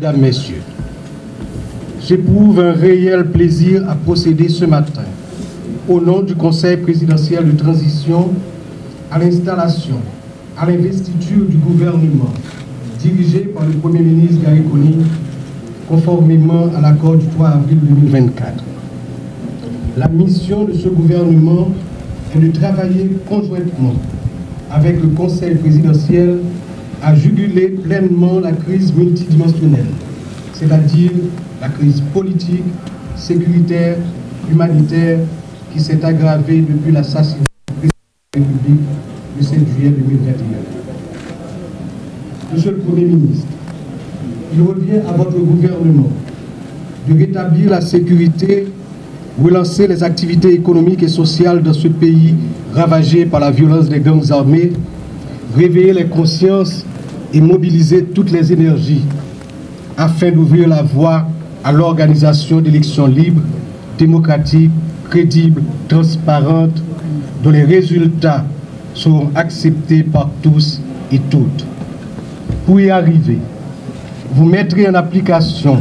Mesdames, Messieurs, j'éprouve un réel plaisir à procéder ce matin, au nom du Conseil présidentiel de transition, à l'installation, à l'investiture du gouvernement dirigé par le Premier ministre Gary Conille, conformément à l'accord du 3 avril 2024. La mission de ce gouvernement est de travailler conjointement avec le Conseil présidentiel à juguler pleinement la crise multidimensionnelle, c'est-à-dire la crise politique, sécuritaire, humanitaire qui s'est aggravée depuis l'assassinat du président de la République le 7 juillet 2021. Monsieur le Premier ministre, il revient à votre gouvernement de rétablir la sécurité, relancer les activités économiques et sociales dans ce pays ravagé par la violence des gangs armés, réveiller les consciences et mobiliser toutes les énergies afin d'ouvrir la voie à l'organisation d'élections libres, démocratiques, crédibles, transparentes, dont les résultats seront acceptés par tous et toutes. Pour y arriver, vous mettrez en application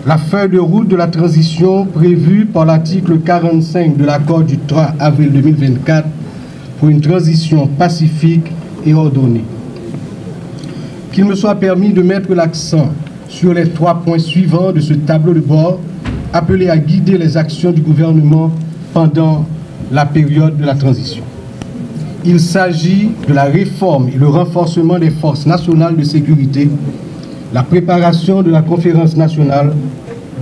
la feuille de route de la transition prévue par l'article 45 de l'accord du 3 avril 2024 pour une transition pacifique et ordonnée. Qu'il me soit permis de mettre l'accent sur les 3 points suivants de ce tableau de bord appelé à guider les actions du gouvernement pendant la période de la transition. Il s'agit de la réforme et le renforcement des forces nationales de sécurité, la préparation de la conférence nationale,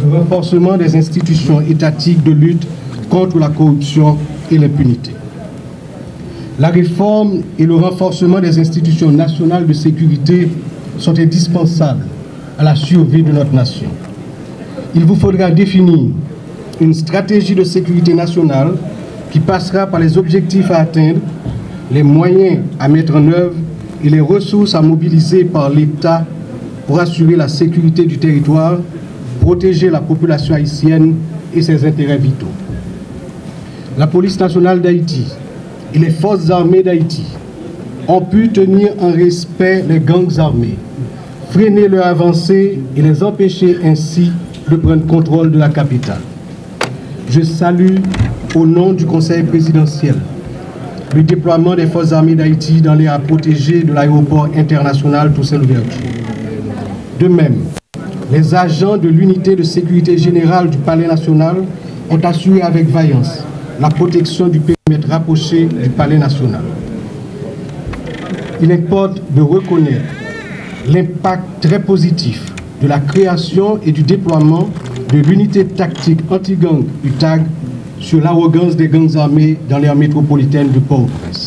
le renforcement des institutions étatiques de lutte contre la corruption et l'impunité. La réforme et le renforcement des institutions nationales de sécurité sont indispensables à la survie de notre nation. Il vous faudra définir une stratégie de sécurité nationale qui passera par les objectifs à atteindre, les moyens à mettre en œuvre et les ressources à mobiliser par l'État pour assurer la sécurité du territoire, protéger la population haïtienne et ses intérêts vitaux. La police nationale d'Haïti et les forces armées d'Haïti ont pu tenir en respect les gangs armés, freiner leur avancée et les empêcher ainsi de prendre contrôle de la capitale. Je salue, au nom du Conseil présidentiel, le déploiement des forces armées d'Haïti dans l'aire protégée de l'aéroport international Toussaint-Louverture. De même, les agents de l'unité de sécurité générale du Palais national ont assuré avec vaillance la protection du périmètre rapproché du Palais national. Il importe de reconnaître l'impact très positif de la création et du déploiement de l'unité tactique anti-gang UTAG sur l'arrogance des gangs armés dans l'aire métropolitaine de Port-au-Prince.